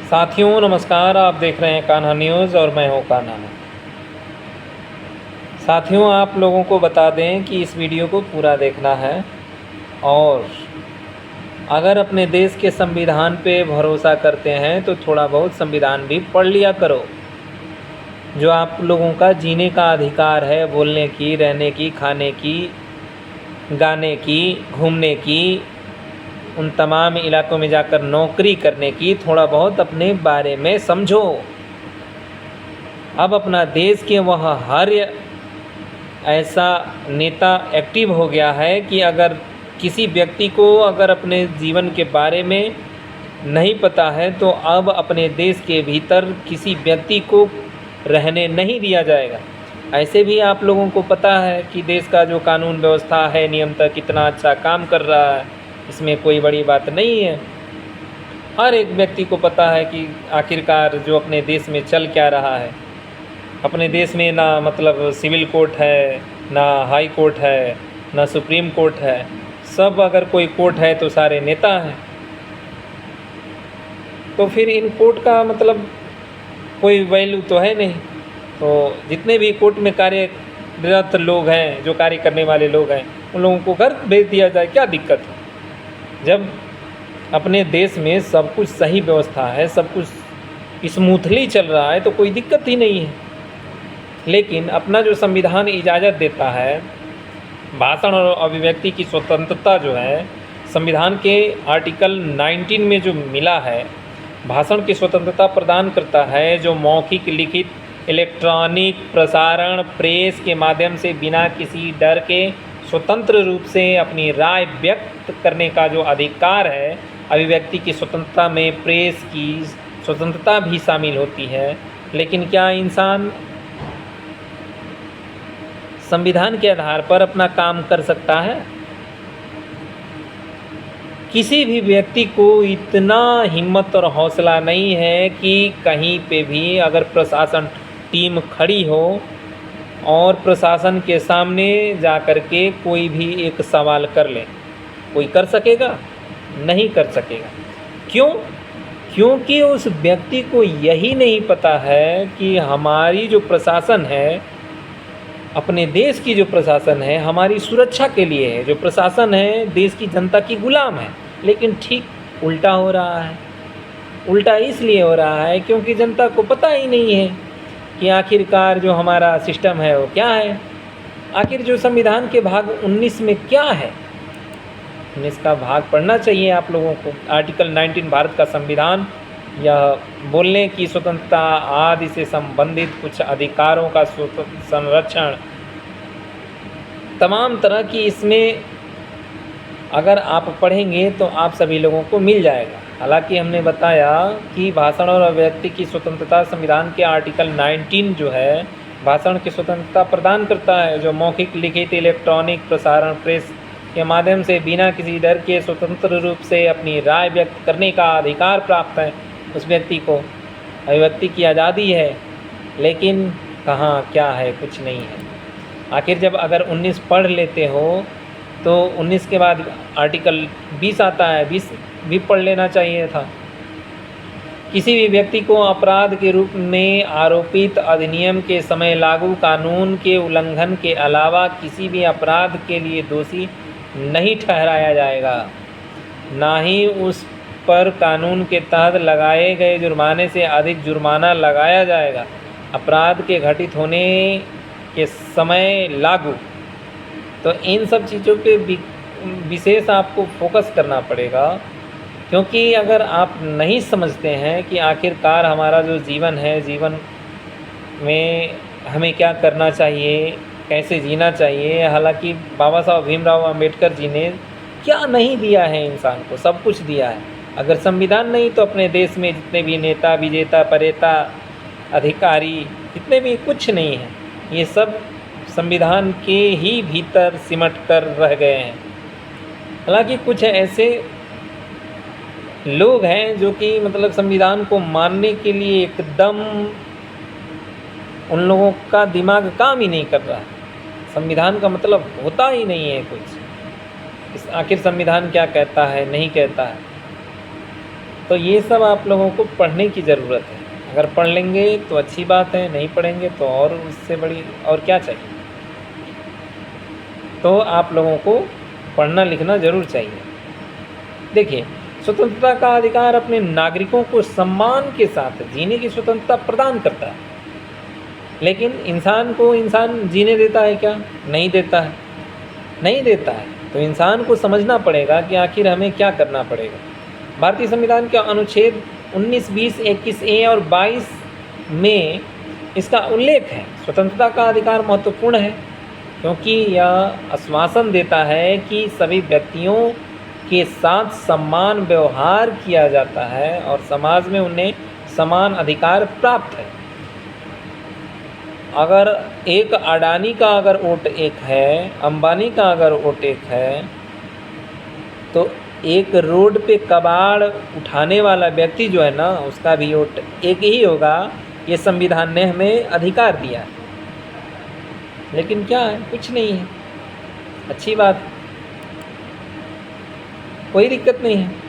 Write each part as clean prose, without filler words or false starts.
साथियों नमस्कार, आप देख रहे हैं कान्हा न्यूज़ और मैं हूं कान्हा। साथियों, आप लोगों को बता दें कि इस वीडियो को पूरा देखना है और अगर अपने देश के संविधान पे भरोसा करते हैं तो थोड़ा बहुत संविधान भी पढ़ लिया करो। जो आप लोगों का जीने का अधिकार है, बोलने की, रहने की, खाने की, गाने की, घूमने की, उन तमाम इलाकों में जाकर नौकरी करने की, थोड़ा बहुत अपने बारे में समझो। अब अपना देश के वह हर ऐसा नेता एक्टिव हो गया है कि अगर किसी व्यक्ति को अगर अपने जीवन के बारे में नहीं पता है तो अब अपने देश के भीतर किसी व्यक्ति को रहने नहीं दिया जाएगा। ऐसे भी आप लोगों को पता है कि देश का जो कानून व्यवस्था है, नियंत्रण कितना अच्छा काम कर रहा है, इसमें कोई बड़ी बात नहीं है। हर एक व्यक्ति को पता है कि आखिरकार जो अपने देश में चल क्या रहा है। अपने देश में ना मतलब सिविल कोर्ट है, ना हाई कोर्ट है, ना सुप्रीम कोर्ट है। सब अगर कोई कोर्ट है तो सारे नेता हैं। तो फिर इन कोर्ट का मतलब कोई वैल्यू तो है नहीं। तो जितने भी कोर्ट में कार्यरत लोग हैं, जो कार्य करने वाले लोग हैं, उन लोगों को घर भेज दिया जाए, क्या दिक्कत है? जब अपने देश में सब कुछ सही व्यवस्था है, सब कुछ स्मूथली चल रहा है तो कोई दिक्कत ही नहीं है। लेकिन अपना जो संविधान इजाज़त देता है, भाषण और अभिव्यक्ति की स्वतंत्रता जो है संविधान के आर्टिकल 19 में जो मिला है, भाषण की स्वतंत्रता प्रदान करता है। जो मौखिक, लिखित, इलेक्ट्रॉनिक प्रसारण, प्रेस के माध्यम से बिना किसी डर के स्वतंत्र रूप से अपनी राय व्यक्त करने का जो अधिकार है, अभिव्यक्ति की स्वतंत्रता में प्रेस की स्वतंत्रता भी शामिल होती है। लेकिन क्या इंसान संविधान के आधार पर अपना काम कर सकता है? किसी भी व्यक्ति को इतना हिम्मत और हौसला नहीं है कि कहीं पे भी अगर प्रशासन टीम खड़ी हो और प्रशासन के सामने जा कर के कोई भी एक सवाल कर ले। कोई कर सकेगा? नहीं कर सकेगा। क्यों? क्योंकि उस व्यक्ति को यही नहीं पता है कि हमारी जो प्रशासन है, अपने देश की जो प्रशासन है, हमारी सुरक्षा के लिए है। जो प्रशासन है देश की जनता की गुलाम है। लेकिन ठीक उल्टा हो रहा है। उल्टा इसलिए हो रहा है क्योंकि जनता को पता ही नहीं है कि आखिरकार जो हमारा सिस्टम है वो क्या है। आखिर जो संविधान के भाग 19 में क्या है, 19 का भाग पढ़ना चाहिए आप लोगों को। आर्टिकल 19 भारत का संविधान यह बोलने की स्वतंत्रता आदि से संबंधित कुछ अधिकारों का संरक्षण, तमाम तरह की इसमें अगर आप पढ़ेंगे तो आप सभी लोगों को मिल जाएगा। हालांकि हमने बताया कि भाषण और अभिव्यक्ति की स्वतंत्रता संविधान के आर्टिकल 19 जो है भाषण की स्वतंत्रता प्रदान करता है। जो मौखिक, लिखित, इलेक्ट्रॉनिक प्रसारण, प्रेस के माध्यम से बिना किसी डर के स्वतंत्र रूप से अपनी राय व्यक्त करने का अधिकार प्राप्त है उस व्यक्ति को। अभिव्यक्ति की आज़ादी है। लेकिन कहाँ क्या है? कुछ नहीं है। आखिर जब अगर 19 पढ़ लेते हो तो 19 के बाद आर्टिकल 20 आता है। 20 भी पढ़ लेना चाहिए था। किसी भी व्यक्ति को अपराध के रूप में आरोपित अधिनियम के समय लागू कानून के उल्लंघन के अलावा किसी भी अपराध के लिए दोषी नहीं ठहराया जाएगा, ना ही उस पर कानून के तहत लगाए गए जुर्माने से अधिक जुर्माना लगाया जाएगा। अपराध के घटित होने के समय लागू। तो इन सब चीज़ों पे विशेष आपको फोकस करना पड़ेगा, क्योंकि अगर आप नहीं समझते हैं कि आखिरकार हमारा जो जीवन है, जीवन में हमें क्या करना चाहिए, कैसे जीना चाहिए। हालांकि बाबा साहब भीमराव अंबेडकर जी ने क्या नहीं दिया है इंसान को? सब कुछ दिया है। अगर संविधान नहीं तो अपने देश में जितने भी नेता, विजेता, परेता, अधिकारी, जितने भी कुछ नहीं है। ये सब संविधान के ही भीतर सिमट कर रह गए हैं। हालांकि कुछ ऐसे लोग हैं जो कि मतलब संविधान को मानने के लिए एकदम उन लोगों का दिमाग काम ही नहीं कर रहा है। संविधान का मतलब होता ही नहीं है कुछ। आखिर संविधान क्या कहता है, नहीं कहता है। तो ये सब आप लोगों को पढ़ने की ज़रूरत है। अगर पढ़ लेंगे तो अच्छी बात है, नहीं पढ़ेंगे तो और उससे बड़ी और क्या चाहिए। तो आप लोगों को पढ़ना लिखना ज़रूर चाहिए। देखिए, स्वतंत्रता का अधिकार अपने नागरिकों को सम्मान के साथ जीने की स्वतंत्रता प्रदान करता है, लेकिन इंसान को इंसान जीने देता है क्या? नहीं देता है, नहीं देता है। तो इंसान को समझना पड़ेगा कि आखिर हमें क्या करना पड़ेगा। भारतीय संविधान के अनुच्छेद 19, 20, 21 ए और 22 में इसका उल्लेख है। स्वतंत्रता का अधिकार महत्वपूर्ण है क्योंकि यह आश्वासन देता है कि सभी व्यक्तियों के साथ समान व्यवहार किया जाता है और समाज में उन्हें समान अधिकार प्राप्त है। अगर एक अडानी का अगर वोट एक है, अंबानी का अगर वोट एक है, तो एक रोड पे कबाड़ उठाने वाला व्यक्ति जो है ना, उसका भी वोट एक ही होगा। ये संविधान ने हमें अधिकार दिया है। लेकिन क्या है? कुछ नहीं है। अच्छी बात, कोई दिक्कत नहीं है।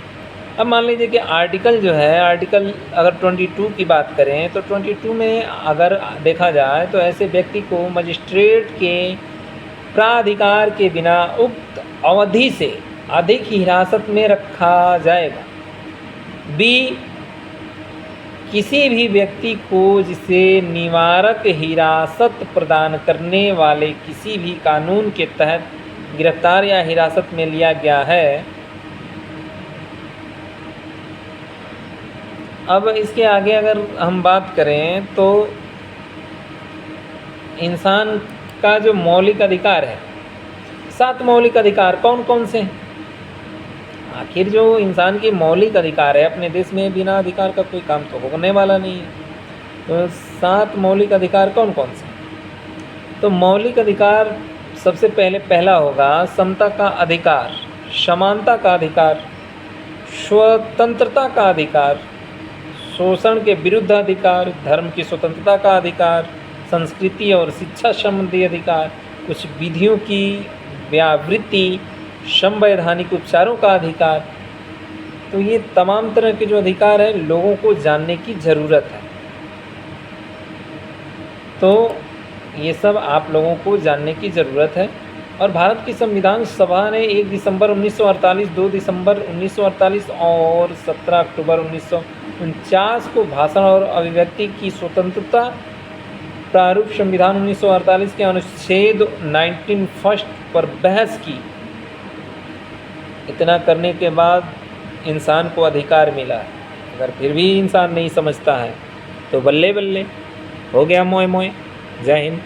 अब मान लीजिए कि आर्टिकल जो है, आर्टिकल अगर 22 की बात करें तो 22 में अगर देखा जाए तो ऐसे व्यक्ति को मजिस्ट्रेट के प्राधिकार के बिना उक्त अवधि से अधिक हिरासत में रखा जाएगा। बी, किसी भी व्यक्ति को जिसे निवारक हिरासत प्रदान करने वाले किसी भी कानून के तहत गिरफ्तार या हिरासत में लिया गया है। अब इसके आगे अगर हम बात करें तो इंसान का जो मौलिक अधिकार है, 7 मौलिक अधिकार कौन कौन से हैं? आखिर जो इंसान की मौलिक अधिकार है, अपने देश में बिना अधिकार का कोई काम तो होने वाला नहीं है। तो 7 मौलिक अधिकार कौन कौन से? तो मौलिक अधिकार सबसे पहला होगा समता का अधिकार, समानता का अधिकार, स्वतंत्रता का अधिकार, शोषण के विरुद्ध अधिकार, धर्म की स्वतंत्रता का अधिकार, संस्कृति और शिक्षा संबंधी अधिकार, कुछ विधियों की व्यावृत्ति, संवैधानिक उपचारों का अधिकार। तो ये तमाम तरह के जो अधिकार हैं लोगों को जानने की ज़रूरत है। तो ये सब आप लोगों को जानने की ज़रूरत है। और भारत की संविधान सभा ने 1 दिसंबर 1948, 2 दिसंबर 1948 और 17 अक्टूबर 1949 को भाषण और अभिव्यक्ति की स्वतंत्रता प्रारूप संविधान 1948 के अनुच्छेद 19 फर्स्ट पर बहस की। इतना करने के बाद इंसान को अधिकार मिला है। अगर फिर भी इंसान नहीं समझता है तो बल्ले बल्ले, हो गया मोए मोए। जय हिंद।